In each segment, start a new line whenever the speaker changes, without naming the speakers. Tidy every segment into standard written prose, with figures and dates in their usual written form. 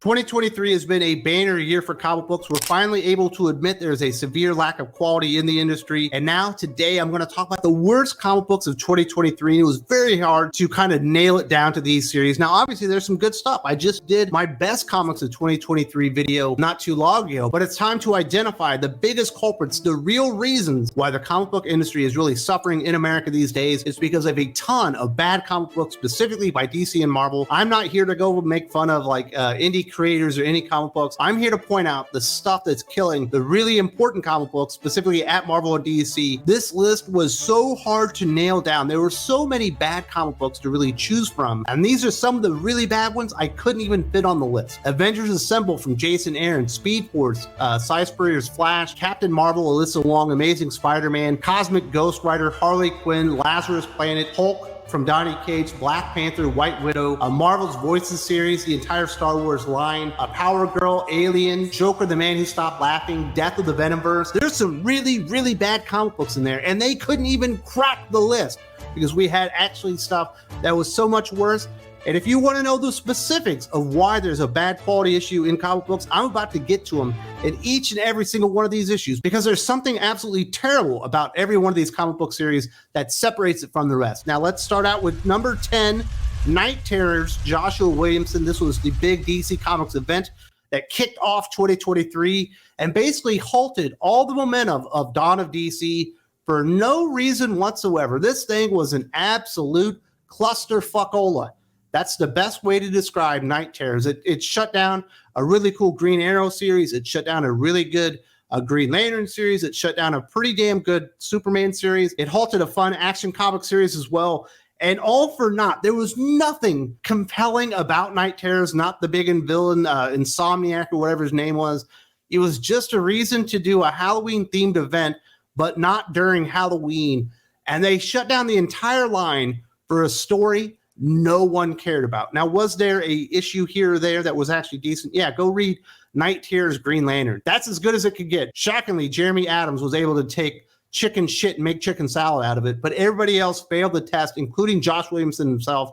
2023 has been a banner year for comic books. We're finally able to admit there's a severe lack of quality in the industry. And now today I'm going to talk about the worst comic books of 2023. And it was very hard to kind of nail it down to these series. Now, obviously there's some good stuff. I just did my best comics of 2023 video not too long ago, but it's time to identify the biggest culprits, the real reasons why the comic book industry is really suffering in America these days. It's because of a ton of bad comic books, specifically by DC and Marvel. I'm not here to go make fun of like indie creators or any comic books. I'm here to point out the stuff that's killing the really important comic books, specifically at Marvel and DC. This list was so hard to nail down. There were so many bad comic books to really choose from, and these are some of the really bad ones I couldn't even fit on the list. Avengers Assemble from Jason Aaron, Speed Force, Cy Spurrier's Flash, Captain Marvel, Alyssa Wong, Amazing Spider-Man, Cosmic Ghost Rider, Harley Quinn, Lazarus Planet, Hulk from Donny Cates, Black Panther, White Widow, Marvel's Voices series, the entire Star Wars line, Power Girl, Alien, Joker, the Man Who Stopped Laughing, Death of the Venomverse. There's some really, really bad comic books in there, and they couldn't even crack the list because we had actually stuff that was so much worse. And if you want to know the specifics of why there's a bad quality issue in comic books, I'm about to get to them in each and every single one of these issues, because there's something absolutely terrible about every one of these comic book series that separates it from the rest. Now, let's start out with number 10, Night Terrors, Joshua Williamson. This was the big DC Comics event that kicked off 2023 and basically halted all the momentum of Dawn of DC for no reason whatsoever. This thing was an absolute clusterfuckola. That's the best way to describe Night Terrors. It shut down a really cool Green Arrow series. It shut down a really good Green Lantern series. It shut down a pretty damn good Superman series. It halted a fun action comic series as well. And all for naught. There was nothing compelling about Night Terrors, not the big villain, Insomniac or whatever his name was. It was just a reason to do a Halloween-themed event, but not during Halloween. And they shut down the entire line for a story no one cared about. Now, was there a issue here or there that was actually decent? Yeah, go read Night Terrors Green Lantern. That's as good as it could get. Shockingly, Jeremy Adams was able to take chicken shit and make chicken salad out of it, but everybody else failed the test, including Josh Williamson himself.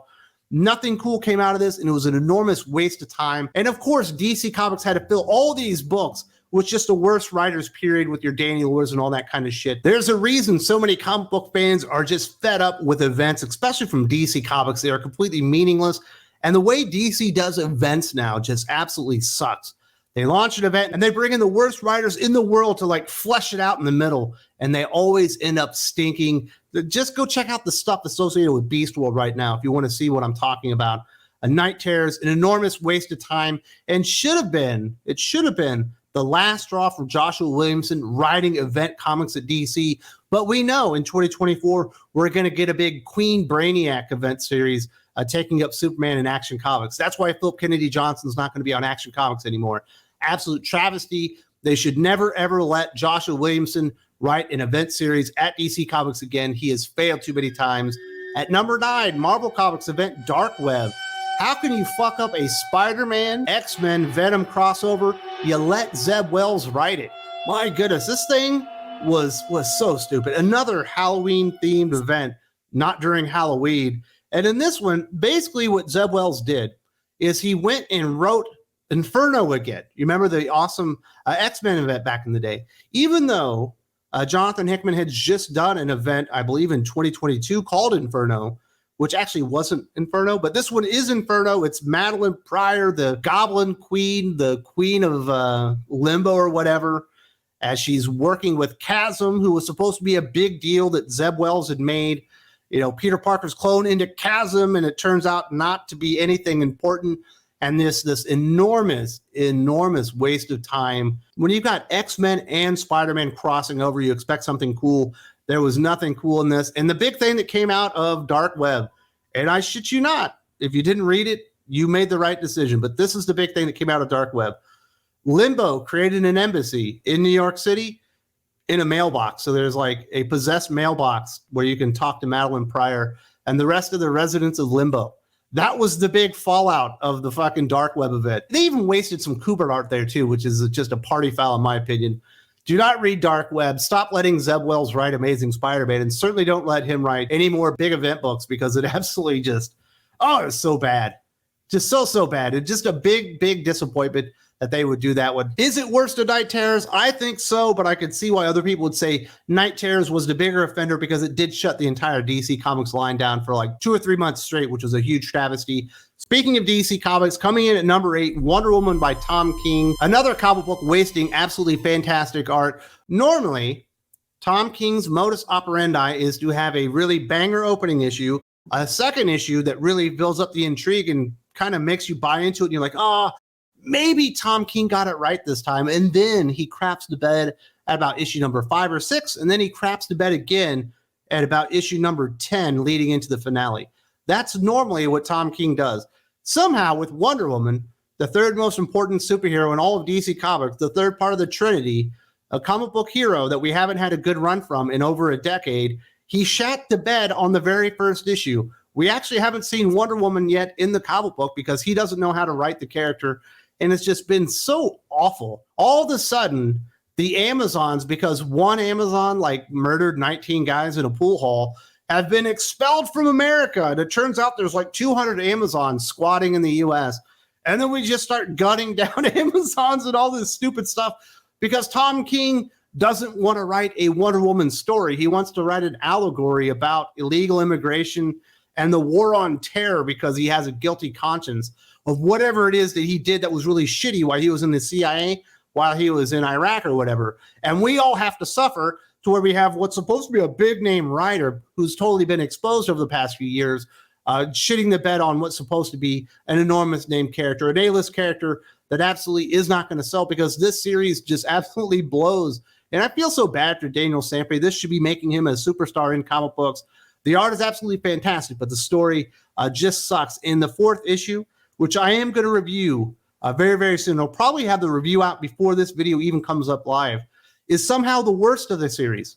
Nothing cool came out of this, and it was an enormous waste of time. And of course, DC Comics had to fill all these books with just the worst writers, period, with your Daniel Lewis and all that kind of shit. There's a reason so many comic book fans are just fed up with events, especially from DC Comics. They are completely meaningless. And the way DC does events now just absolutely sucks. They launch an event and they bring in the worst writers in the world to like flesh it out in the middle. And they always end up stinking. Just go check out the stuff associated with Beast World right now if you want to see what I'm talking about. A Night Terrors, an enormous waste of time, and it should have been the last straw for Joshua Williamson writing event comics at DC. But we know in 2024, we're going to get a big Queen Brainiac event series taking up Superman in Action Comics. That's why Philip Kennedy Johnson's not going to be on Action Comics anymore. Absolute travesty. They should never, ever let Joshua Williamson write an event series at DC Comics again. He has failed too many times. At number 9, Marvel Comics event Dark Web. How can you fuck up a Spider-Man, X-Men, Venom crossover? You let Zeb Wells write it. My goodness, this thing was so stupid. Another Halloween-themed event, not during Halloween. And in this one, basically what Zeb Wells did is he went and wrote Inferno again. You remember the awesome X-Men event back in the day? Even though Jonathan Hickman had just done an event, I believe in 2022, called Inferno, which actually wasn't Inferno, but this one is Inferno. It's Madeline Pryor, the Goblin Queen, the Queen of Limbo or whatever, as she's working with Chasm, who was supposed to be a big deal that Zeb Wells had made, you know, Peter Parker's clone into Chasm, and it turns out not to be anything important. And this enormous waste of time. When you've got X-Men and Spider-Man crossing over, you expect something cool. There was nothing cool in this. And the big thing that came out of Dark Web, and I shit you not, if you didn't read it, you made the right decision. But this is the big thing that came out of Dark Web. Limbo created an embassy in New York City in a mailbox. So there's like a possessed mailbox where you can talk to Madeline Pryor and the rest of the residents of Limbo. That was the big fallout of the fucking Dark Web event. They even wasted some Kubert art there too, which is just a party foul in my opinion. Do not read Dark Web. Stop letting Zeb Wells write Amazing Spider-Man, and certainly don't let him write any more big event books because it absolutely just, oh, it's so bad. Just so bad. It's just a big disappointment that they would do that one. Is it worse than Night Terrors? I think so, but I could see why other people would say Night Terrors was the bigger offender because it did shut the entire DC Comics line down for like 2 or 3 months straight, which was a huge travesty. Speaking of DC Comics, coming in at number 8, Wonder Woman by Tom King. Another comic book wasting absolutely fantastic art. Normally, Tom King's modus operandi is to have a really banger opening issue, a second issue that really builds up the intrigue and kind of makes you buy into it. And you're like, oh, maybe Tom King got it right this time. And then he craps the bed at about issue number 5 or 6. And then he craps the bed again at about issue number 10, leading into the finale. That's normally what Tom King does. Somehow with Wonder Woman, the third most important superhero in all of DC Comics, the third part of the Trinity, a comic book hero that we haven't had a good run from in over a decade, he shat the bed on the very first issue. We actually haven't seen Wonder Woman yet in the comic book because he doesn't know how to write the character. And it's just been so awful. All of a sudden, the Amazons, because one Amazon like murdered 19 guys in a pool hall, have been expelled from America. And it turns out there's like 200 Amazons squatting in the US. And then we just start gutting down Amazons and all this stupid stuff because Tom King doesn't want to write a Wonder Woman story. He wants to write an allegory about illegal immigration and the war on terror because he has a guilty conscience of whatever it is that he did that was really shitty while he was in the CIA, while he was in Iraq or whatever. And we all have to suffer to where we have what's supposed to be a big name writer who's totally been exposed over the past few years, shitting the bed on what's supposed to be an enormous name character, an A-list character that absolutely is not going to sell because this series just absolutely blows. And I feel so bad for Daniel Samprey. This should be making him a superstar in comic books. The art is absolutely fantastic, but the story just sucks. In the 4th issue, which I am going to review very, very soon, I'll probably have the review out before this video even comes up live, is somehow the worst of the series.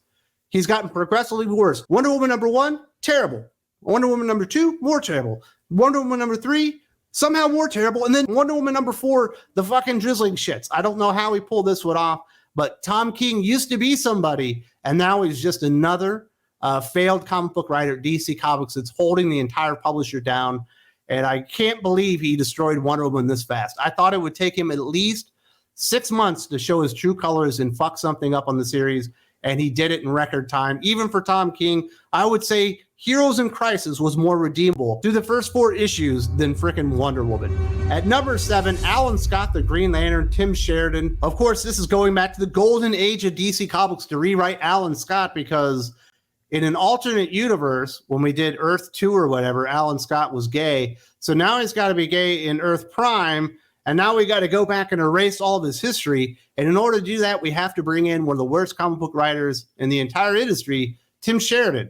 He's gotten progressively worse. Wonder Woman number 1, terrible. Wonder Woman number 2, more terrible. Wonder Woman number 3, somehow more terrible. And then Wonder Woman number 4, the fucking drizzling shits. I don't know how he pulled this one off, but Tom King used to be somebody, and now he's just another failed comic book writer at DC Comics that's holding the entire publisher down. And I can't believe he destroyed Wonder Woman this fast. I thought it would take him at least 6 months to show his true colors and fuck something up on the series, and he did it in record time. Even for Tom King, I would say Heroes in Crisis was more redeemable through the first 4 issues than frickin' Wonder Woman. At number 7, Alan Scott, the Green Lantern, Tim Sheridan. Of course, this is going back to the golden age of DC Comics to rewrite Alan Scott because in an alternate universe, when we did Earth 2 or whatever, Alan Scott was gay. So now he's got to be gay in Earth Prime. And now we got to go back and erase all of his history. And in order to do that, we have to bring in one of the worst comic book writers in the entire industry, Tim Sheridan,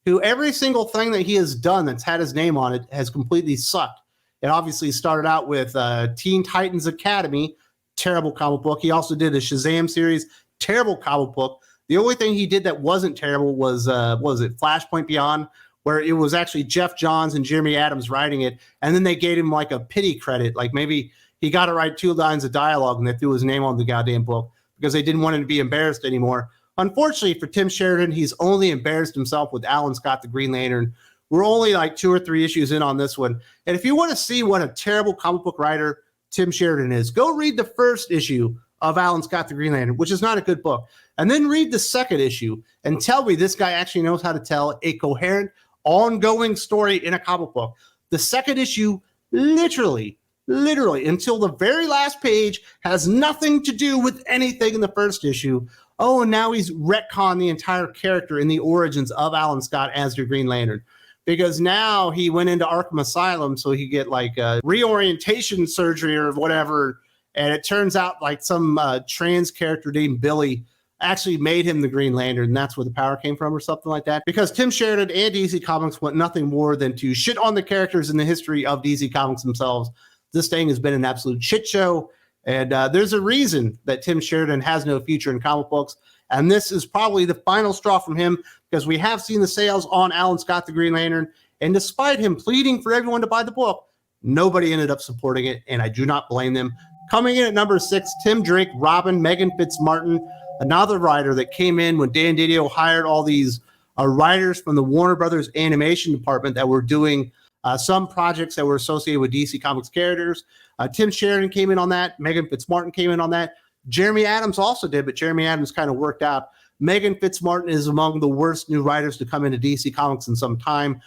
who every single thing that he has done that's had his name on it has completely sucked. It obviously started out with Teen Titans Academy, terrible comic book. He also did a Shazam series, terrible comic book. The only thing he did that wasn't terrible was Flashpoint Beyond, where it was actually Jeff Johns and Jeremy Adams writing it. And then they gave him like a pity credit. Like maybe he got to write 2 lines of dialogue and they threw his name on the goddamn book because they didn't want him to be embarrassed anymore. Unfortunately for Tim Sheridan, he's only embarrassed himself with Alan Scott, the Green Lantern. We're only like 2 or 3 issues in on this one. And if you want to see what a terrible comic book writer Tim Sheridan is, go read the first issue of Alan Scott, the Green Lantern, which is not a good book. And then read the second issue and tell me this guy actually knows how to tell a coherent, ongoing story in a comic book. The second issue, literally, until the very last page, has nothing to do with anything in the first issue. Oh, and now he's retconned the entire character in the origins of Alan Scott as the Green Lantern. Because now he went into Arkham Asylum so he get like a reorientation surgery or whatever. And it turns out like some trans character named Billy actually made him the Green Lantern, and that's where the power came from or something like that. Because Tim Sheridan and DC Comics want nothing more than to shit on the characters in the history of DC Comics themselves. This thing has been an absolute shit show, and there's a reason that Tim Sheridan has no future in comic books, and this is probably the final straw from him because we have seen the sales on Alan Scott, the Green Lantern, and despite him pleading for everyone to buy the book, nobody ended up supporting it, and I do not blame them. Coming in at number 6, Tim Drake, Robin, Megan Fitzmartin, another writer that came in when Dan Didio hired all these writers from the Warner Brothers animation department that were doing some projects that were associated with DC Comics characters. Tim Sheridan came in on that. Megan Fitzmartin came in on that. Jeremy Adams also did, but Jeremy Adams kind of worked out. Megan Fitzmartin is among the worst new writers to come into DC Comics in some time,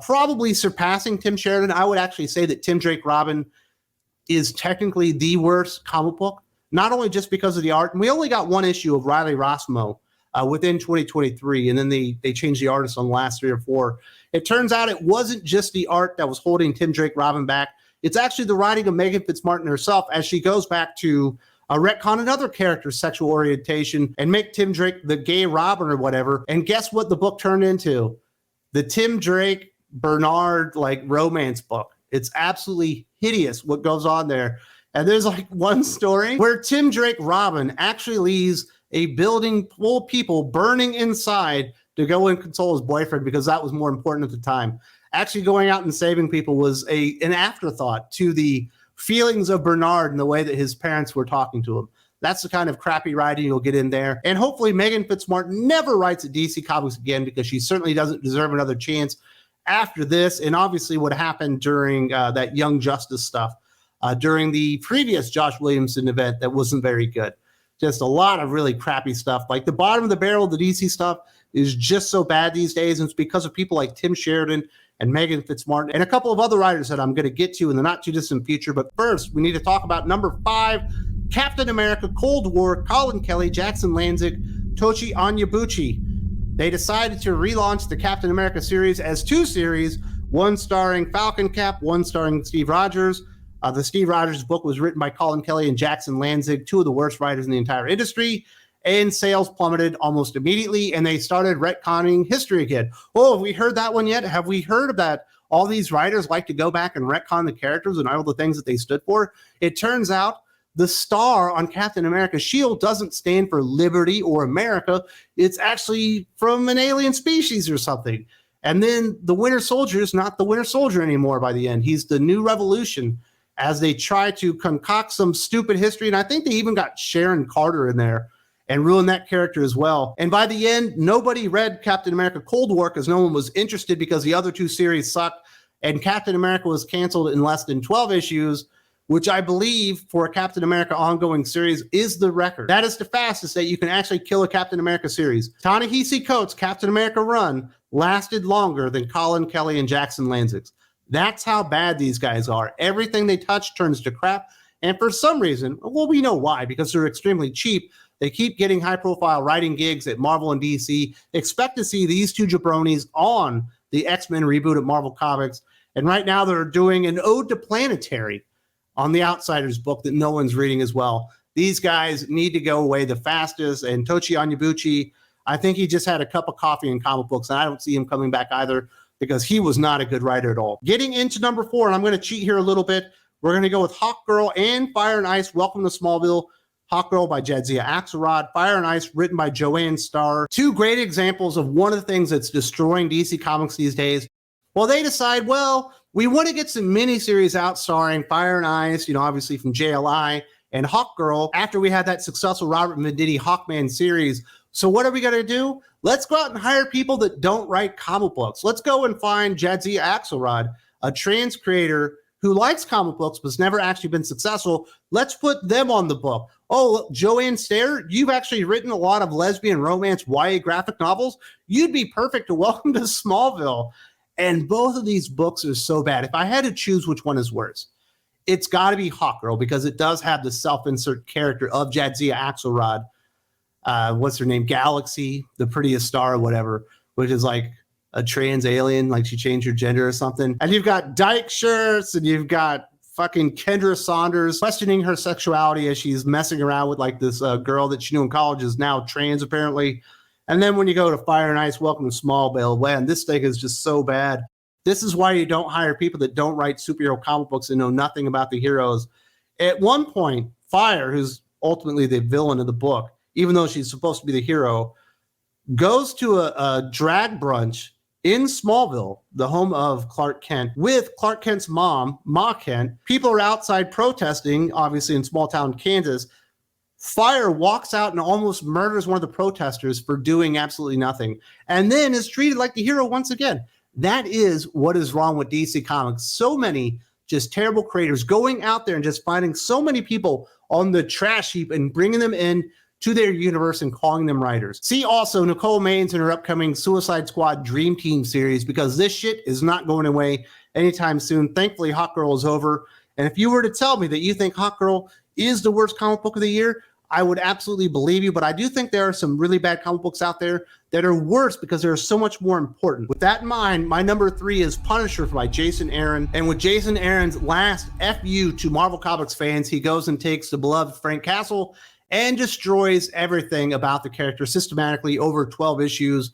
probably surpassing Tim Sheridan. I would actually say that Tim Drake Robin is technically the worst comic book, not only just because of the art. And we only got one issue of Riley Rossmo within 2023, and then they changed the artist on the last 3 or 4. It turns out it wasn't just the art that was holding Tim Drake Robin back. It's actually the writing of Megan Fitzmartin herself as she goes back to retcon another character's sexual orientation and make Tim Drake the gay Robin or whatever. And guess what the book turned into? The Tim Drake Bernard romance book. It's absolutely hideous what goes on there. And there's one story where Tim Drake Robin actually leaves a building full of people burning inside to go and console his boyfriend because that was more important at the time. Actually going out and saving people was an afterthought to the feelings of Bernard and the way that his parents were talking to him. That's the kind of crappy writing you'll get in there. And hopefully Megan Fitzmartin never writes at DC Comics again, because she certainly doesn't deserve another chance after this. And obviously what happened during that Young Justice stuff, during the previous Josh Williamson event that wasn't very good. Just a lot of really crappy stuff. Like the bottom of the barrel of the DC stuff is just so bad these days. And it's because of people like Tim Sheridan and Megan Fitzmartin and a couple of other writers that I'm going to get to in the not too distant future. But first, we need to talk about number 5, Captain America Cold War, Colin Kelly, Jackson Lanzig, Tochi Onyebuchi. They decided to relaunch the Captain America series as 2 series, one starring Falcon Cap, one starring Steve Rogers. The Steve Rogers book was written by Colin Kelly and Jackson Lanzig, 2 of the worst writers in the entire industry. And sales plummeted almost immediately, and they started retconning history again. Oh, have we heard that one yet? Have we heard of that? All these writers like to go back and retcon the characters and all the things that they stood for. It turns out the star on Captain America's shield doesn't stand for liberty or America. It's actually from an alien species or something. And then the Winter Soldier is not the Winter Soldier anymore by the end. He's the New Revolution, as they try to concoct some stupid history. And I think they even got Sharon Carter in there and ruined that character as well. And by the end, nobody read Captain America Cold War because no one was interested, because the other 2 series sucked. And Captain America was canceled in less than 12 issues, which I believe for a Captain America ongoing series is the record. That is the fastest that you can actually kill a Captain America series. Ta-Nehisi Coates' Captain America run lasted longer than Colin Kelly and Jackson Lanzig's. That's how bad these guys are. Everything they touch turns to crap. And for some reason, well, we know why, because they're extremely cheap. They keep getting high-profile writing gigs at Marvel and DC. Expect to see these 2 jabronis on the X-Men reboot at Marvel Comics. And right now they're doing an ode to Planetary on the Outsiders book that no one's reading as well. These guys need to go away the fastest. And Tochi Onyebuchi, I think he just had a cup of coffee in comic books, and I don't see him coming back either, because he was not a good writer at all. Getting into number 4, and I'm going to cheat here a little bit. We're going to go with Hawkgirl and Fire and Ice, Welcome to Smallville. Hawkgirl by Jadzia Axelrod, Fire and Ice written by Joanne Starr. 2 great examples of one of the things that's destroying DC Comics these days. Well, they decide, well, we want to get some miniseries out starring Fire and Ice, obviously from JLI, and Hawkgirl after we had that successful Robert Venditti Hawkman series. So what are we going to do? Let's go out and hire people that don't write comic books. Let's go and find Jadzia Axelrod, a trans creator who likes comic books but's never actually been successful. Let's put them on the book. Oh, Joanne Starr, you've actually written a lot of lesbian romance YA graphic novels. You'd be perfect to Welcome to Smallville. And both of these books are so bad. If I had to choose which one is worse, it's got to be Hawkgirl, because it does have the self-insert character of Jadzia Axelrod. What's her name? Galaxy, the prettiest star or whatever, which is like a trans alien, like she changed her gender or something. And you've got dyke shirts, and you've got fucking Kendra Saunders questioning her sexuality as she's messing around with like this girl that she knew in college is now trans apparently. And then when you go to Fire and Ice, Welcome to Smallville, man, this thing is just so bad. This is why you don't hire people that don't write superhero comic books and know nothing about the heroes. At one point, Fire, who's ultimately the villain of the book, even though she's supposed to be the hero, goes to a drag brunch in Smallville, the home of Clark Kent, with Clark Kent's mom, Ma Kent. People are outside protesting, obviously in small town Kansas. Fire walks out and almost murders one of the protesters for doing absolutely nothing, and then is treated like the hero once again. That is what is wrong with DC Comics. So many just terrible creators going out there and just finding so many people on the trash heap and bringing them in to their universe and calling them writers. See also Nicole Maines in her upcoming Suicide Squad Dream Team series, because this shit is not going away anytime soon. Thankfully, Hawkgirl is over. And if you were to tell me that you think Hawkgirl is the worst comic book of the year, I would absolutely believe you, but I do think there are some really bad comic books out there that are worse because they're so much more important. With that in mind, my number 3 is Punisher by Jason Aaron. And with Jason Aaron's last FU to Marvel Comics fans, he goes and takes the beloved Frank Castle and destroys everything about the character systematically over 12 issues.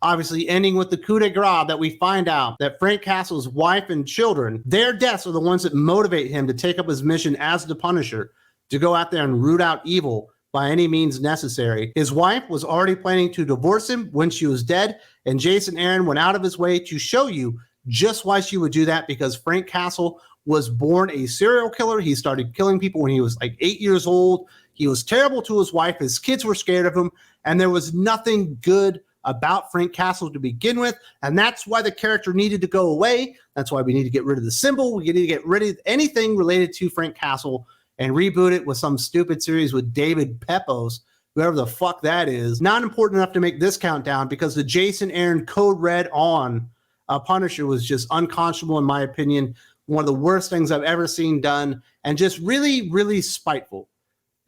Obviously ending with the coup de grace that we find out that Frank Castle's wife and children, their deaths are the ones that motivate him to take up his mission as the Punisher, to go out there and root out evil by any means necessary. His wife was already planning to divorce him when she was dead, and Jason Aaron went out of his way to show you just why she would do that, because Frank Castle was born a serial killer. He started killing people when he was like 8 years old. He was terrible to his wife. His kids were scared of him, and there was nothing good about Frank Castle to begin with, and that's why the character needed to go away. That's why we need to get rid of the symbol. We need to get rid of anything related to Frank Castle and reboot it with some stupid series with David Pepos, whoever the fuck that is. Not important enough to make this countdown, because the Jason Aaron Code Red on Punisher was just unconscionable in my opinion. One of the worst things I've ever seen done, and just really, really spiteful.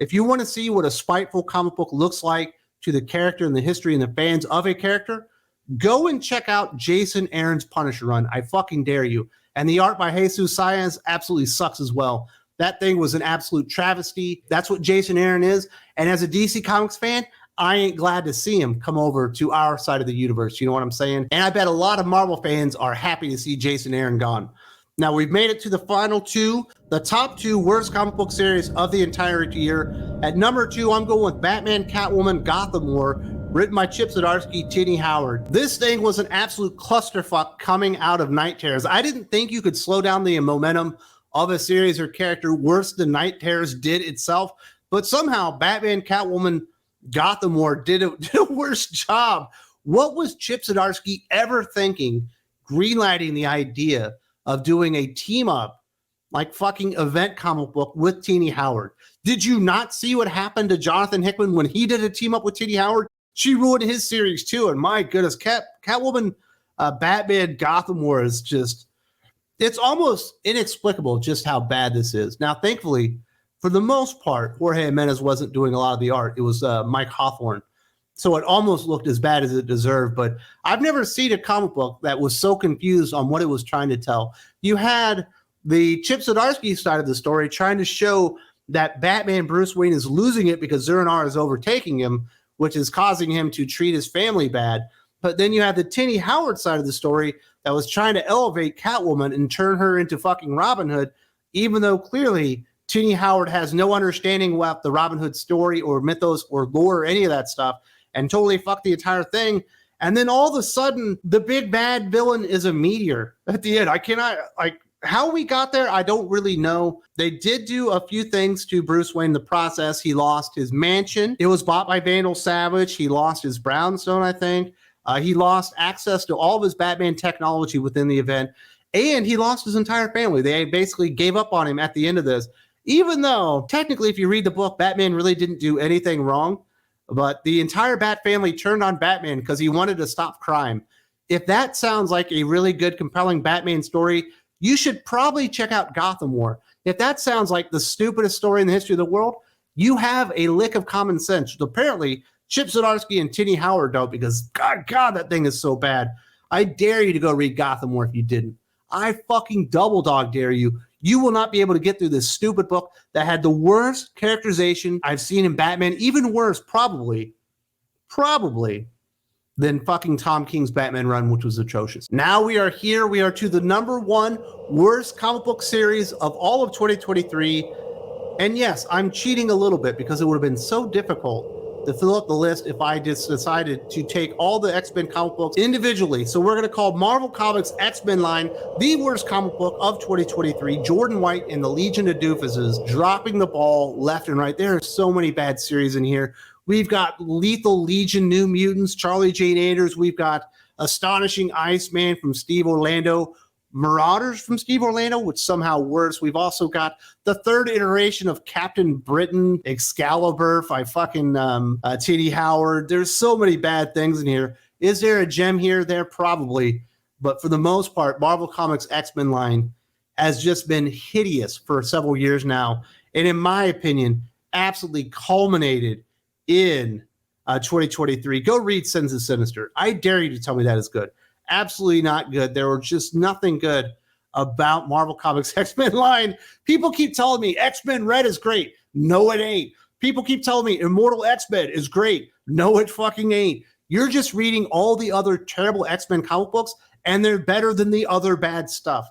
If you want to see what a spiteful comic book looks like to the character and the history and the fans of a character, go and check out Jason Aaron's Punisher run. I fucking dare you. And the art by Jesus Saenz absolutely sucks as well. That thing was an absolute travesty. That's what Jason Aaron is. And as a DC Comics fan, I ain't glad to see him come over to our side of the universe. You know what I'm saying? And I bet a lot of Marvel fans are happy to see Jason Aaron gone. Now, we've made it to the final 2, the top 2 worst comic book series of the entire year. At number 2, I'm going with Batman, Catwoman, Gotham War, written by Chip Zdarsky, Tini Howard. This thing was an absolute clusterfuck coming out of Night Terrors. I didn't think you could slow down the momentum of a series or character worse than Night Terrors did itself, but somehow Batman, Catwoman, Gotham War did a worse job. What was Chip Zdarsky ever thinking, greenlighting the idea of doing a team up like fucking event comic book with Tini Howard? Did you not see what happened to Jonathan Hickman when he did a team up with Tini Howard? She ruined his series too, and my goodness, Catwoman, Batman, Gotham War is just, it's almost inexplicable just how bad this is. Now, thankfully, for the most part, Jorge Jimenez wasn't doing a lot of the art. It was Mike Hawthorne. So it almost looked as bad as it deserved. But I've never seen a comic book that was so confused on what it was trying to tell. You had the Chip Zdarsky side of the story trying to show that Batman Bruce Wayne is losing it because Zur-En-Arrh is overtaking him, which is causing him to treat his family bad. But then you have the Tini Howard side of the story that was trying to elevate Catwoman and turn her into fucking Robin Hood, even though clearly Tini Howard has no understanding about the Robin Hood story or mythos or lore or any of that stuff, and totally fucked the entire thing. And then all of a sudden, the big bad villain is a meteor at the end. I cannot, like, how we got there, I don't really know. They did do a few things to Bruce Wayne in the process. He lost his mansion. It was bought by Vandal Savage. He lost his brownstone, I think. He lost access to all of his Batman technology within the event, and he lost his entire family. They basically gave up on him at the end of this, even though technically, if you read the book, Batman really didn't do anything wrong, but the entire Bat family turned on Batman because he wanted to stop crime. If that sounds like a really good, compelling Batman story, you should probably check out Gotham War. If that sounds like the stupidest story in the history of the world, you have a lick of common sense. Apparently, Chip Zdarsky and Tini Howard don't, because God, that thing is so bad. I dare you to go read Gotham War if you didn't. I fucking double dog dare you. You will not be able to get through this stupid book that had the worst characterization I've seen in Batman, even worse, probably, than fucking Tom King's Batman run, which was atrocious. Now we are here. We are to the number 1 worst comic book series of all of 2023. And yes, I'm cheating a little bit because it would have been so difficult to fill up the list if I just decided to take all the X-Men comic books individually. So we're going to call Marvel Comics X-Men line the worst comic book of 2023. Jordan White and the Legion of Doofuses dropping the ball left and right. There are so many bad series in here. We've got Lethal Legion, New Mutants, Charlie Jane Anders. We've got Astonishing Iceman from Steve Orlando, Marauders from Steve Orlando, which somehow worse. We've also got the third iteration of Captain Britain, Excalibur by fucking T.D. Howard. There's so many bad things in here. Is there a gem here? There probably. But for the most part, Marvel Comics X-Men line has just been hideous for several years now. And in my opinion, absolutely culminated in 2023. Go read Sins of Sinister. I dare you to tell me that is good. Absolutely not good. There was just nothing good about Marvel Comics X-Men line. People keep telling me X-Men Red is great. No, it ain't. People keep telling me Immortal X-Men is great. No, it fucking ain't. You're just reading all the other terrible X-Men comic books, and they're better than the other bad stuff.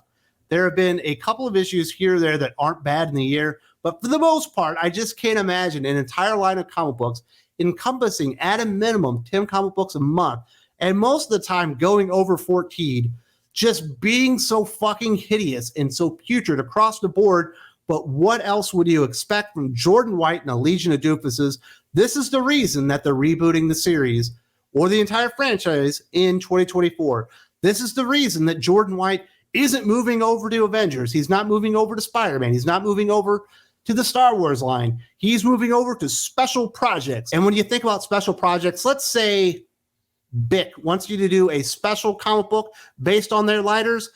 There have been a couple of issues here or there that aren't bad in the year, but for the most part, I just can't imagine an entire line of comic books encompassing, at a minimum, 10 comic books a month, and most of the time going over 14, just being so fucking hideous and so putrid across the board. But what else would you expect from Jordan White and a Legion of Doofuses? This is the reason that they're rebooting the series or the entire franchise in 2024. This is the reason that Jordan White isn't moving over to Avengers. He's not moving over to Spider-Man. He's not moving over to the Star Wars line. He's moving over to special projects. And when you think about special projects, let's say Bic wants you to do a special comic book based on their lighters.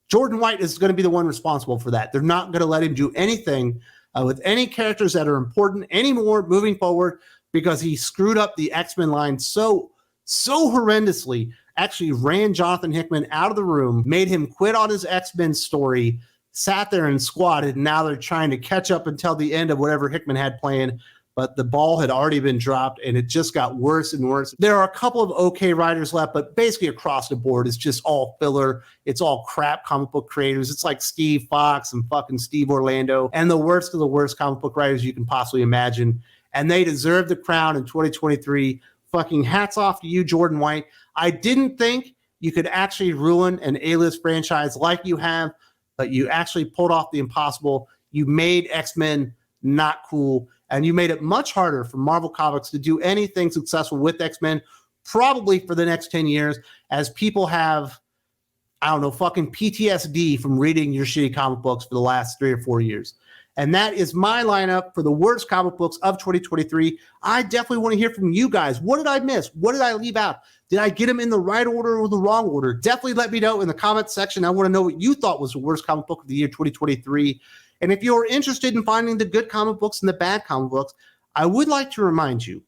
Jordan White is going to be the one responsible for that. They're not going to let him do anything with any characters that are important anymore moving forward because he screwed up the X-Men line so horrendously. Actually ran Jonathan Hickman out of the room, made him quit on his X-Men story, sat there and squatted, and now they're trying to catch up until the end of whatever Hickman had planned. But the ball had already been dropped, and it just got worse and worse. There are a couple of okay writers left, but basically across the board, it's just all filler. It's all crap comic book creators. It's like Steve Fox and fucking Steve Orlando, and the worst of the worst comic book writers you can possibly imagine. And they deserve the crown in 2023. Fucking hats off to you, Jordan White. I didn't think you could actually ruin an A-list franchise like you have, but you actually pulled off the impossible. You made X-Men not cool, and you made it much harder for Marvel Comics to do anything successful with X-Men, probably for the next 10 years, as people have, I don't know, fucking PTSD from reading your shitty comic books for the last 3 or 4 years. And that is my lineup for the worst comic books of 2023. I definitely want to hear from you guys. What did I miss? What did I leave out? Did I get them in the right order or the wrong order? Definitely let me know in the comments section. I want to know what you thought was the worst comic book of the year 2023. And if you're interested in finding the good comic books and the bad comic books, I would like to remind you,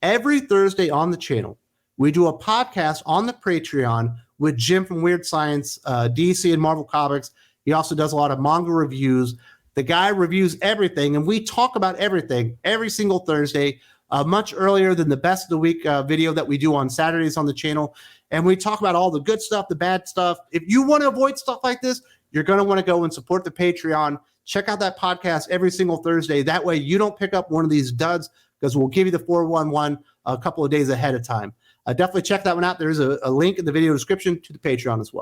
every Thursday on the channel, we do a podcast on the Patreon with Jim from Weird Science, DC and Marvel Comics. He also does a lot of manga reviews. The guy reviews everything, and we talk about everything every single Thursday, much earlier than the best of the week video that we do on Saturdays on the channel. And we talk about all the good stuff, the bad stuff. If you want to avoid stuff like this, you're going to want to go and support the Patreon. Check out that podcast every single Thursday. That way you don't pick up one of these duds, because we'll give you the 411 a couple of days ahead of time. Definitely check that one out. There's a link in the video description to the Patreon as well.